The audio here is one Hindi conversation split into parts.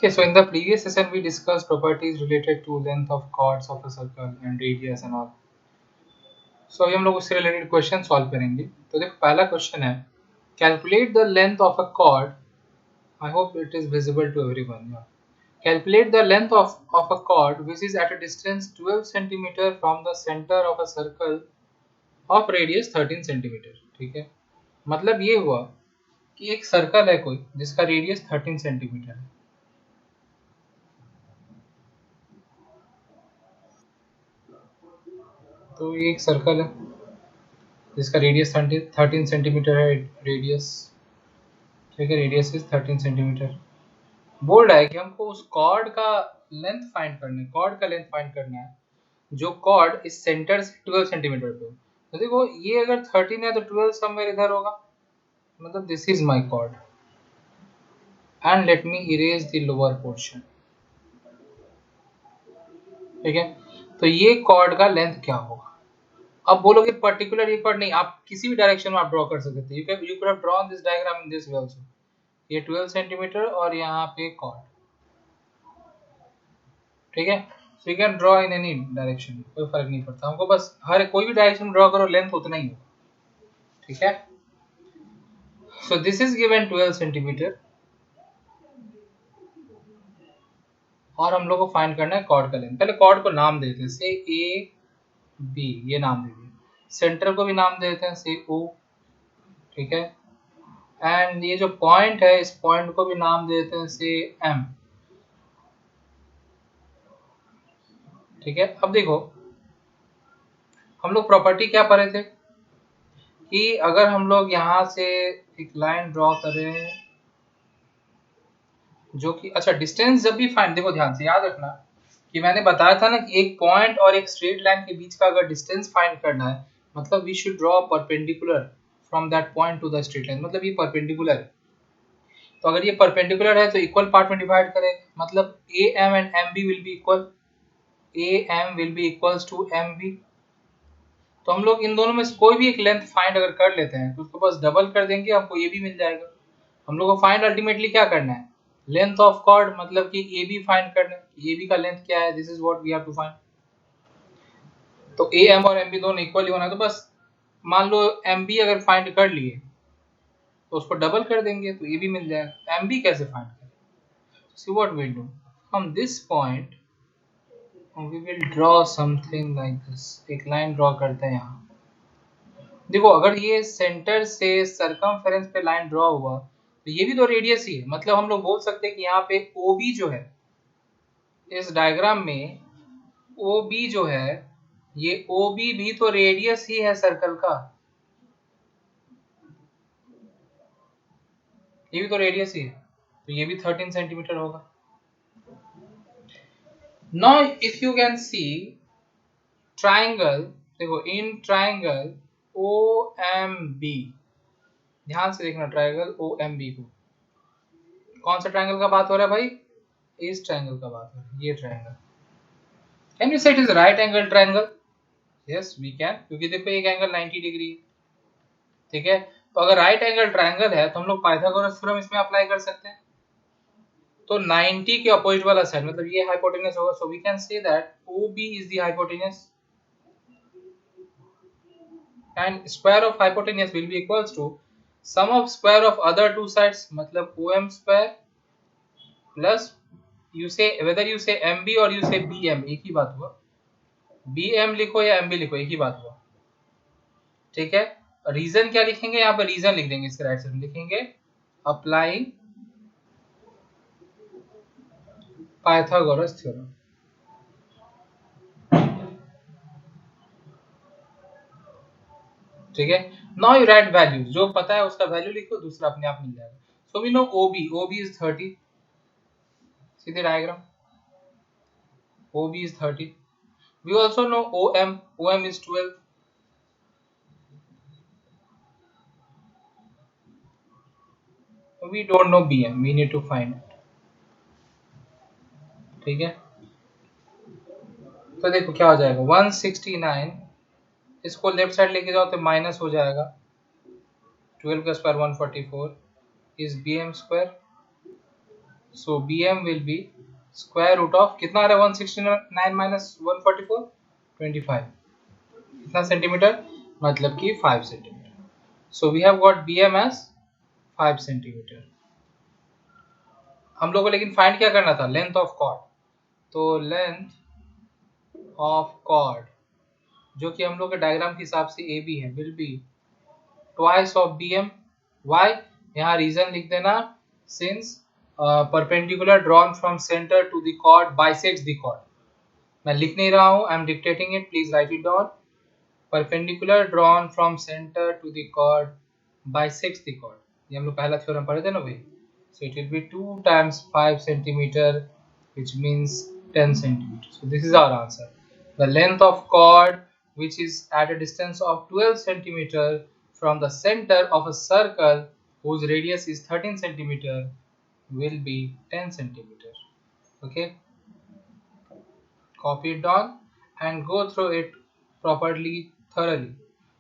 Okay, so in the previous session we discussed properties related to length of chords of a circle and radius and all. So अभी हम लोग उससे related question solve करेंगे. तो देखो पहला question है calculate the length of a chord. I hope it is visible to everyone. Yeah. Calculate the length of a chord which is at a distance 12 centimeter from the center of a circle of radius 13 centimeter. ठीक है, मतलब ये हुआ कि एक सर्कल है कोई जिसका रेडियस 13 सेंटीमीटर है. तो ये एक सर्कल है जिसका रेडियस 13 सेंटीमीटर है. रेडियस ठीक है, रेडियस इज 13 सेंटीमीटर. बोल रहा है कि हमको उस कॉर्ड का लेंथ फाइंड करना है. कॉर्ड का लेंथ फाइंड करना है जो कॉर्ड इस सेंटर से 12 सेंटीमीटर पे हो. तो देखो ये अगर 13 है तो 12 समवेयर इधर होगा, मतलब this is my chord and let me erase the lower portion. ठीक है, तो ये कॉर्ड का लेंथ क्या होगा. अब बोलोगे पर्टिकुलर ये कॉर्ड नहीं, आप किसी भी डायरेक्शन में आप ड्रॉ कर सकते हैं. You could have drawn this diagram in this way also. ये 12 सेंटीमीटर और यहाँ पे कॉर्ड. ठीक है, so you can draw in any direction, कोई फर्क नहीं पड़ता हमको, बस हर कोई भी डायरेक्शन ड्रॉ करो लेंथ उतना ही होगा. ठीक है, so this is given 12 centimetre और हम लोग को फाइंड करना है कॉर्ड का लेंथ. पहले कॉर्ड को नाम देते हैं, से ए बी, ये नाम दे दिए. सेंटर को भी नाम देते हैं, से ओ. ठीक है, एंड ये जो पॉइंट है इस पॉइंट को भी नाम देते हैं, से एम. ठीक है, अब देखो हम लोग प्रॉपर्टी क्या पढ़े थे कि अगर हम लोग यहाँ से एक लाइन ड्रॉ करें जो कि अच्छा डिस्टेंस जब भी फाइंड, देखो ध्यान से याद रखना कि मैंने बताया था ना कि एक पॉइंट और एक स्ट्रेट लाइन के बीच का अगर डिस्टेंस फाइंड करना है मतलब we should draw perpendicular from that point to the straight line. मतलब ये परपेंडिकुलर है, तो अगर ये परपेंडिकुलर है तो इक्वल पार्ट में डिवाइड करें, मतलब A M and M B will be equal. A M will be equals to M B. तो हम लोग इन दोनों में से कोई भी एक लेंथ फाइंड अगर कर लेते हैं तो उसको बस डबल कर देंगे, हमको ये भी मिल जाएगा. हम लोग को फाइंड अल्टीमेटली क्या करना है, लेंथ ऑफ कॉर्ड, मतलब कि ए बी फाइंड करना है. ए बी का लेंथ क्या है, this is what we have to find. तो ए एम और एम बी दोनों इक्वल ही होना है, तो बस मान लो एम बी अगर फाइंड कर लिए तो उसको डबल कर देंगे तो ये भी मिल जाएगा. एम बी कैसे फाइंड करें, see what we do, from this point we will draw something like this. एक लाइन ड्रॉ करते हैं यहाँ. देखो अगर ये सेंटर से सरकमफेरेंस पे लाइन ड्रॉ हुआ तो ये भी तो रेडियस ही है. मतलब हम लोग बोल सकते हैं कि यहाँ पे ओ बी जो है इस डायग्राम में, ओ बी जो है ये ओ बी भी तो रेडियस ही है सर्कल का. ये भी तो रेडियस ही है, तो ये भी 13 सेंटीमीटर होगा. Now if you can see triangle, देखो in triangle O M B, ध्यान से देखना ट्राइंगल ओ एम बी को. कौन सा ट्राइंगल का बात हो रहा है भाई, इस ट्राइंगल का बात हो रहा है, ये triangle. Can you say it is right angle triangle. Yes we can, क्योंकि देखो एक एंगल 90 डिग्री है. ठीक है, तो अगर राइट एंगल ट्राइंगल है तो हम लोग पाइथागोरस थ्योरम इसमें अप्लाई कर सकते हैं. तो 90 के अपोजिट वाला साइड मतलब ये हाइपोटेनस होगा, so we can say that OB is the hypotenuse and square of hypotenuse will be equals to sum of square of other two sides, मतलब OM square plus you say whether you say MB or you say BM एक ही बात हुआ. BM लिखो या MB लिखो एक ही बात हुआ. ठीक है, रीजन क्या लिखेंगे यहाँ पर, रीजन लिख देंगे इसके राइट साइड में, लिखेंगे अप्लाइंग पाइथागोरस थ्योरम. ठीक है, नाउ यू राइट वैल्यूज, जो पता है उसका वैल्यू लिखो, दूसरा अपने आप मिल जाएगा. So we know OB is 30, सीधे diagram OB is 30. We also know OM is 12. We don't know BM, we need to find it. ठीक है, तो देखो क्या हो जाएगा 169, इसको लेफ्ट साइड लेके जाओ तो माइनस हो जाएगा. 12 का square 144 is BM square So BM will be square root of कितना आ रहा है 169 minus 144 25 कितना सेंटीमीटर मतलब कि 5 centimetre. So we have got BM as 5 centimetre. हम लोग को लेकिन फाइंड क्या करना था लेंथ ऑफ कॉर्ड. तो लेंथ ऑफ कॉर्ड जो कि हम लोग के डायग्राम के हिसाब से AB है will be twice of BM. Why यहाँ रीजन लिख देना since perpendicular drawn from centre to the chord bisects the chord. मैं लिख नहीं रहा हूँ, I am dictating it, please write it down. Perpendicular drawn from centre to the chord bisects the chord. ये हम लोग पहला थ्योरम पढ़े थे ना भाई. So it will be 2 times 5 centimeter, which means 10 centimeter. So this is our answer. The length of chord which is at a distance of 12 centimeter from the center of a circle whose radius is 13 centimeter will be 10 centimeter. Okay. Copy it down and go through it properly, thoroughly.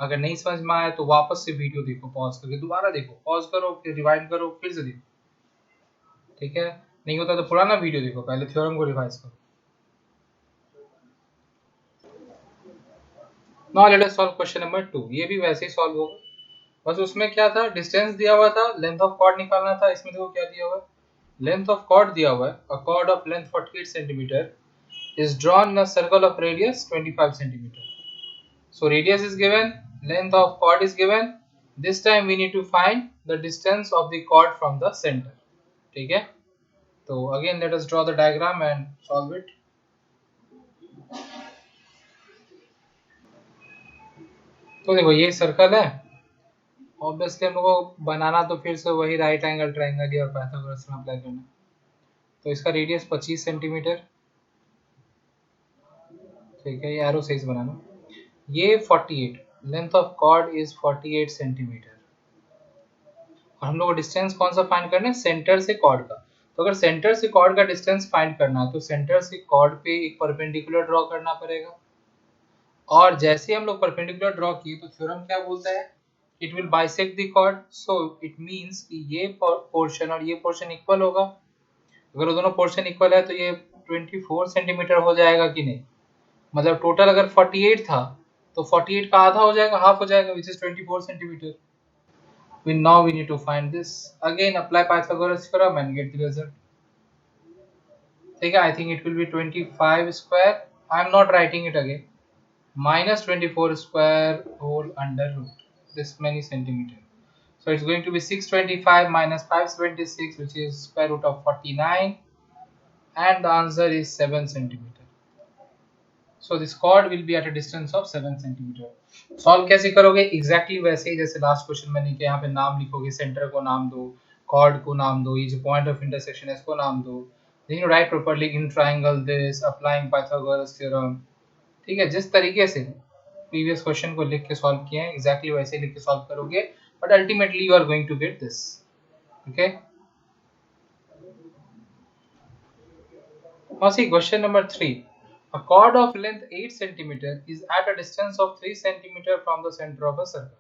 अगर नहीं समझ में आया तो वापस से वीडियो देखो, पॉज करके दोबारा देखो, पॉज करो फिर रिवाइंड करो फिर से देखो. ठीक है. नहीं होता तो पुराना वीडियो देखो, पहले थ्योरम को रिवाइज करो. Now let us solve question number 2. ये भी वैसे ही सॉल्व होगा, बस उसमें क्या था डिस्टेंस दिया हुआ था, लेंथ ऑफ कॉर्ड निकालना था. इसमें देखो क्या दिया हुआ है, लेंथ ऑफ कॉर्ड दिया हुआ है. अ cord of length 48 centimetre is drawn in a circle of radius 25 centimeter. So radius is given, length of chord is given. This time we need to find the distance of the chord from the center. ठीक है. So again let us draw the diagram and solve it. तो देखो ये सर्कल है, ऑब्वियसली हम लोग को बनाना तो फिर से वही राइट एंगल ट्रायंगल ही और पाइथागोरस में अप्लाई करना. तो इसका रेडियस 25 सेंटीमीटर. ठीक है, ये एरो सही से बनाना. ये 48, length of chord is 48 centimetre. और हम लोग को डिस्टेंस कौन सा फाइंड करना है, सेंटर से कॉर्ड का. तो अगर सेंटर से कॉर्ड का डिस्टेंस फाइंड करना है तो सेंटर से कॉर्ड पे एक परपेंडिकुलर ड्रॉ करना पड़ेगा. और जैसे ही हम लोग परपेंडिकुलर ड्रॉ किए तो थ्योरम क्या बोलता है, it will bisect the chord. So it means कि ये पोर्शन और ये पोर्शन इक्वल होगा. अगर दोनों पोर्शन इक्वल है तो ये 24 सेंटीमीटर हो जाएगा कि नहीं. मतलब टोटल अगर 48 था तो 48 का आधा हो जाएगा, हाफ हो जाएगा, which is 24 centimeter. Now we need to find this. Again apply Pythagoras theorem and get the result. ठीक है, I think it will be 25 square. I am not writing it again. Minus 24 square whole under root this many centimeter. So it's going to be 625 minus 576, which is square root of 49, and the answer is 7 centimeter. So this chord will be at a distance of 7 centimeter. Solve कैसे करोगे, exactly वैसे ही जैसे लास्ट क्वेश्चन मैंने किया. यहाँ पे नाम लिखोगे, सेंटर को नाम दो, chord को नाम दो, ये जो पॉइंट ऑफ इंटरसेक्शन है इसको नाम दो. Then you write properly in triangle this, applying Pythagoras theorem. ठीक है, जिस तरीके से प्रीवियस क्वेश्चन को लिख के सॉल्व किए हैं exactly वैसे लिख के सॉल्व करोगे, but ultimately you are going to get this. Okay. Now see question number 3. A chord of length 8 cm is at a distance of 3 cm from the center of a circle.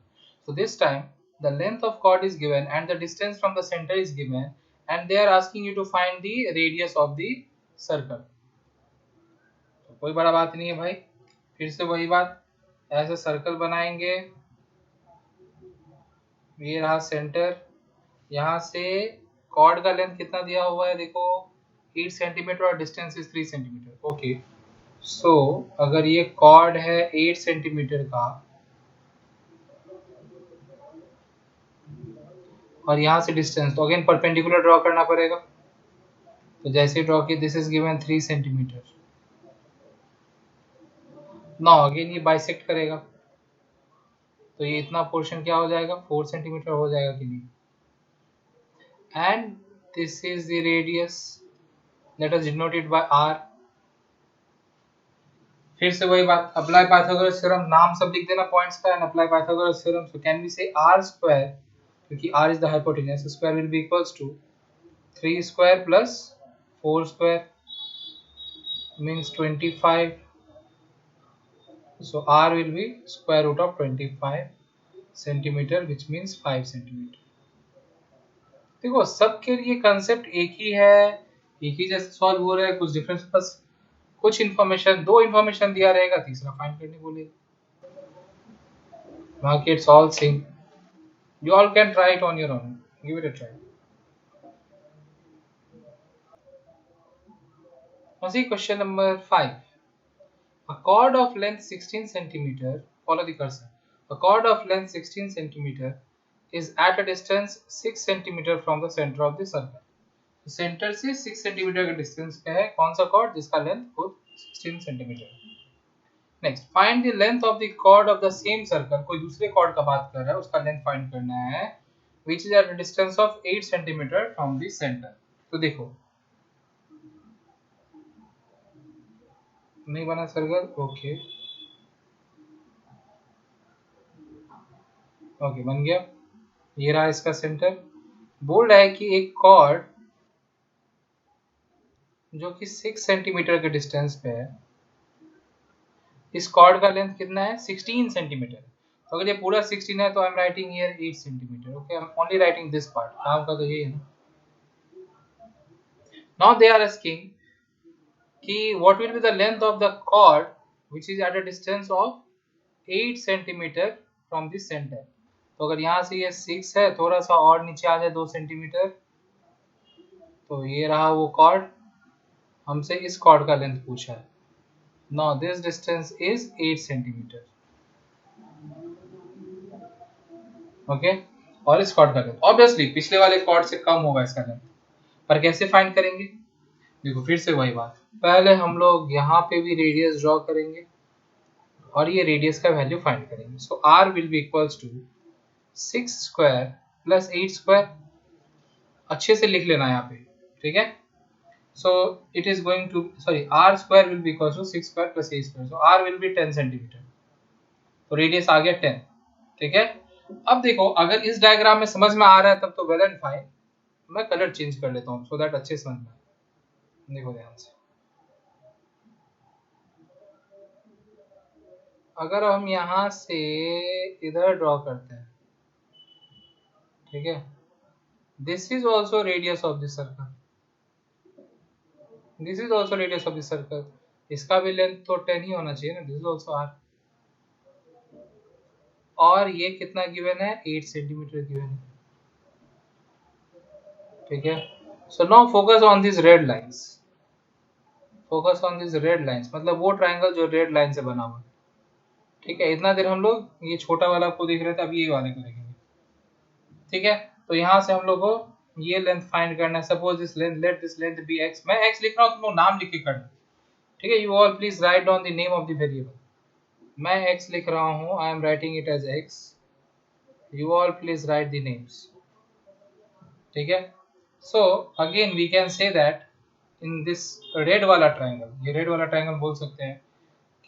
So this time the length of chord is given and the distance from the center is given, and they are asking you to find the radius of the circle. तो कोई बड़ा बात नहीं है भाई, फिर से वही बात, ऐसे सर्कल बनाएंगे. ये रहा सेंटर, यहाँ से chord का लेंथ कितना दिया हुआ है देखो 8 सेंटीमीटर और डिस्टेंस इज 3 सेंटीमीटर. ओके. सो अगर ये कॉर्ड है 8 सेंटीमीटर का और यहाँ से डिस्टेंस, तो अगेन परपेंडिकुलर ड्रॉ करना पड़ेगा. तो जैसे ड्रॉ किया this is given 3 centimetre. Now again ये बाइसेक्ट करेगा तो ये इतना पोर्शन क्या हो जाएगा 4 सेंटीमीटर हो जाएगा कि नहीं. And this is the radius, let us denote it by r. फिर से वही बात, अप्लाई पाइथागोरस थ्योरम, नाम सब लिख देना पॉइंट्स का, and apply Pythagoras theorem. So can we say r square, क्योंकि r is the hypotenuse, square will be equals to 3 square plus 4 square means 25. सो r will be square root of 25 centimeter, which means 5 centimeter. देखो सबके लिए कंसेप्ट एक ही है, एक ही जैसे सॉल्व हो रहा है, कुछ डिफरेंस, बस कुछ इन्फॉर्मेशन, दो इन्फॉर्मेशन दिया रहेगा, तीसरा फाइंड करने बोलेगा। बाकी it's all same, you all can try it on your own, give it a try. Now see question number 5. A chord of length 16 centimeter, follow the cursor. A chord of length 16 centimeter is at a distance 6 centimeter from the center of the circle. Centre से 6 सेंटीमीटर का डिस्टेंस पे है कौन सा कॉर्ड जिसका लेंथ खुद 16 सेंटीमीटर है। Next, find the length of the chord of the same circle, कोई दूसरे कॉर्ड का बात कर रहा है, उसका लेंथ फाइंड करना है, which is at a distance of 8 centimetre from the center. तो देखो नहीं बना सर्कल, ओके ओके बन गया, ये रहा इसका सेंटर। बोल रहा है कि एक कॉर्ड जो कि 6 सेंटीमीटर के डिस्टेंस पे है, इस कॉर्ड का लेंथ कितना है 16 सेंटीमीटर। तो अगर ये पूरा 16 है तो I am writing here 8 centimetre, okay, I am only writing this part, काम का तो ये है ना। नाउ दे आर आस्किंग कि what will be the length of the chord which is at a distance of 8 centimetre from the centre. तो अगर यहाँ से ये 6 है, थोड़ा सा और नीचे आ जाए 2 सेंटीमीटर, तो ये रहा वो कॉर्ड, हमसे इस कॉर्ड का लेंथ पूछा है। Now this distance is 8 centimeter. Okay, और इस कॉर्ड का लेंथ ऑब्वियसली पिछले वाले कॉर्ड से कम होगा इसका लेंथ, पर कैसे फाइंड करेंगे? देखो फिर से वही बात, पहले हम लोग यहाँ पे भी रेडियस ड्रॉ करेंगे और ये रेडियस का वैल्यू फाइंड करेंगे। So r will be equals to 6 square plus 8 square, अच्छे से लिख लेना यहाँ पे, ठीक है। So it is going to, sorry, r square will be equals to 6 square plus 8 square, so r will be 10 centimetre, तो रेडियस आ गया 10, ठीक है। अब देखो अगर इस डायग्राम में समझ में आ रहा है तब तो वेल एंड फाइन, मैं कलर चेंज कर लेता हूँ सो दैट अच्छे समझ में आए। देखो ध्यान से, अगर हम यहाँ से इधर ड्रॉ करते हैं, ठीक है, this is also radius of this circle, this is also radius of this circle, इसका भी लेंथ तो 10 ही होना चाहिए ना, दिस इज ऑल्सो r, और ये कितना गिवन है 8 सेंटीमीटर गिवन है, ठीक है। So now focus on this red lines, focus on this red lines, मतलब वो ट्रायंगल जो रेड लाइन से बना हुआ है, ठीक है। इतना देर हम लोग ये छोटा वाला को देख रहे थे, अभी ये वाले को देखेंगे, ठीक है। तो यहाँ से हम लोग को ये लेंथ फाइंड करना है, suppose this length, let this length be x, मैं x लिख रहा हूँ, तुम लोग नाम लिख के करना, ठीक है। You all please write down the name of the variable, मैं x लिख रहा हूँ, I am writing it as x, you all please write the names, ठीक है। So again we can say that in this red वाला ट्रायंगल, ये रेड वाला ट्रायंगल बोल सकते हैं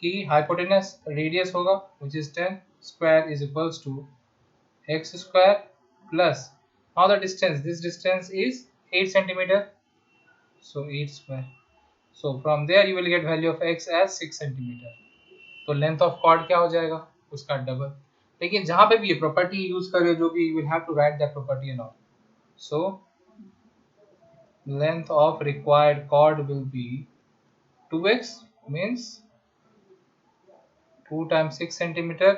कि हाइपोटेनस रेडियस होगा which is 10 square is equals to x square plus, now the distance, this distance is 8 centimetre, so 8 square, so from there you will get value of x as 6 centimetre, तो लेंथ ऑफ कॉर्ड क्या हो जाएगा उसका डबल। लेकिन जहां पे भी ये प्रॉपर्टी यूज करे जो भी, you will have to write that property and all, so length of required chord will be 2x, means 2 times 6 centimeter,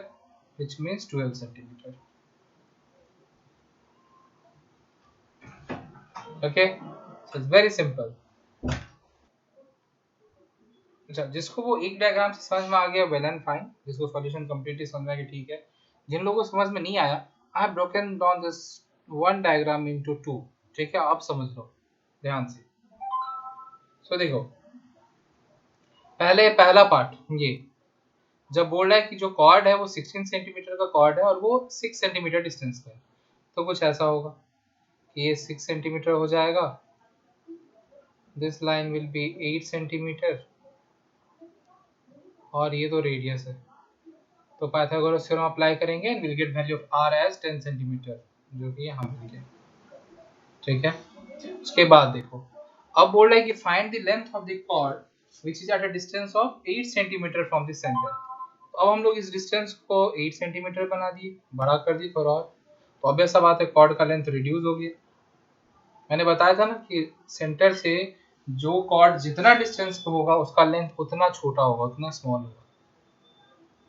which means 12 centimeter, okay, so it's very simple। अच्छा, जिसको वो एक डायग्राम से समझ में आ गया वेल एंड फाइन, जिसको सॉल्यूशन कंप्लीटली समझ में आ गया ठीक है, जिन लोगों को समझ में नहीं आया, I have broken down this one diagram into two, ठीक है, आप समझ लो ध्यान से। सो देखो पहले पहला पार्ट, ये जब बोल रहा है कि जो कॉर्ड है वो 16 सेंटीमीटर का कॉर्ड है और वो 6 सेंटीमीटर डिस्टेंस पे है, तो कुछ ऐसा होगा कि ये 6 सेंटीमीटर हो जाएगा, this line will be 8 centimetre, और ये तो रेडियस है, तो पाइथागोरस थ्योरम अप्लाई करेंगे and will get value of r as 10 centimetre, जो कि यहाँ मिल गया, ठीक है। उसके बाद देखो अब बोल रहा है कि find the length of the chord which is at a distance of 8 centimetre from the centre. तो अब हम लोग इस डिस्टेंस को 8 सेंटीमीटर बना दिए, बड़ा कर दिए थोड़ा और, तो ऑब्वियस सा बात है कॉर्ड का लेंथ रिड्यूस हो गया, मैंने बताया था ना कि सेंटर से जो कॉर्ड जितना डिस्टेंस पे होगा उसका लेंथ उतना छोटा होगा, उतना स्मॉल होगा।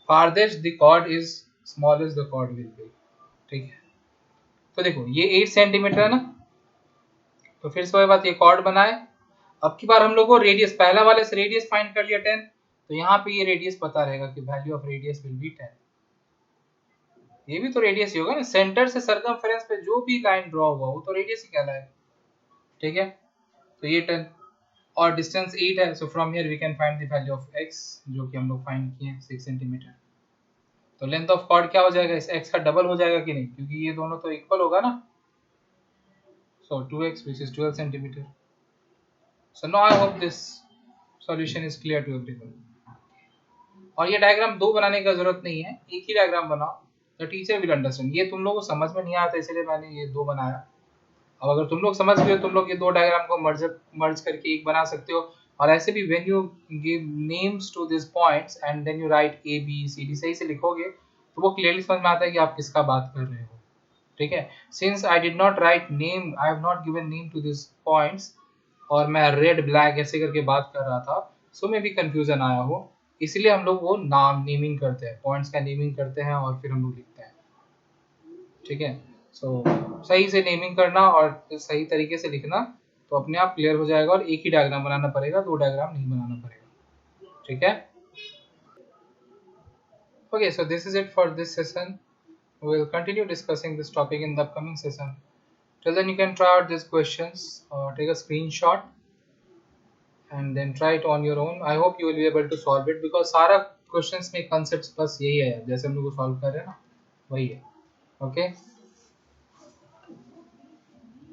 Farthest the chord is smallest the chord will be. ठीक है, तो देखो ये 8 सेंटीमीटर है ना, तो फिर से वही बात, ये कॉर्ड बनाए। अब की बार हम लोग को रेडियस, पहला वाले से रेडियस फाइंड कर लिया 10, तो यहाँ पे ये रेडियस पता रहेगा कि value of radius will be 10। ये भी तो रेडियस ही होगा ना, सेंटर से सर्कमफेरेंस पे जो भी लाइन ड्रॉ हुआ वो तो रेडियस ही कहलाएगा। ठीक है, तो ये 10 और डिस्टेंस 8 है, so from here we can find the value of x, जो कि हम लोग फाइंड किए 6 सेंटीमीटर। तो लेंथ ऑफ कॉर्ड क्या हो जाएगा, इस x का डबल हो जाएगा कि नहीं, क्योंकि ये दोनों तो इक्वल होगा ना। सो 2x which is 12 centimeter. So now I hope this solution is clear to everyone. और ये डायग्राम दो बनाने का जरूरत नहीं है, एक ही डायग्राम बनाओ, द टीचर विल अंडरस्टैंड। ये तुम लोगों को समझ में नहीं आता इसलिए मैंने ये दो बनाया। अब अगर तुम लोग समझ गए, तुम लोग ये दो डायग्राम को मर्ज करके एक बना सकते हो। और ऐसे भी when you give names to this points and then you write A B C D, सही से लिखोगे तो वो क्लियरली समझ में आता है कि आप किसका बात कर रहे हो। ठीक है, since I did not write name, I have not given name to this points, और मैं रेड ब्लैक ऐसे करके बात कर रहा था, सो में भी कंफ्यूजन आया हो, इसलिए हम लोग वो नाम नेमिंग करते हैं, पॉइंट्स का नेमिंग करते हैं और फिर हम लोग लिखते हैं। ठीक है, सो सही से नेमिंग करना और सही तरीके से लिखना, तो अपने आप क्लियर हो जाएगा। और एक ही डायग्राम बनाना पड़ेगा, दो डायग्राम नहीं बनाना पड़ेगा। ठीक है, okay, so this is it for this session. We will continue discussing this topic in the upcoming session. Till then, you can try out these questions or take a screenshot and then try it on your own. I hope you will be able to solve it because सारा questions में concepts बस यही है, जैसे हम लोग solve कर रहे हैं ना, वही है। Okay.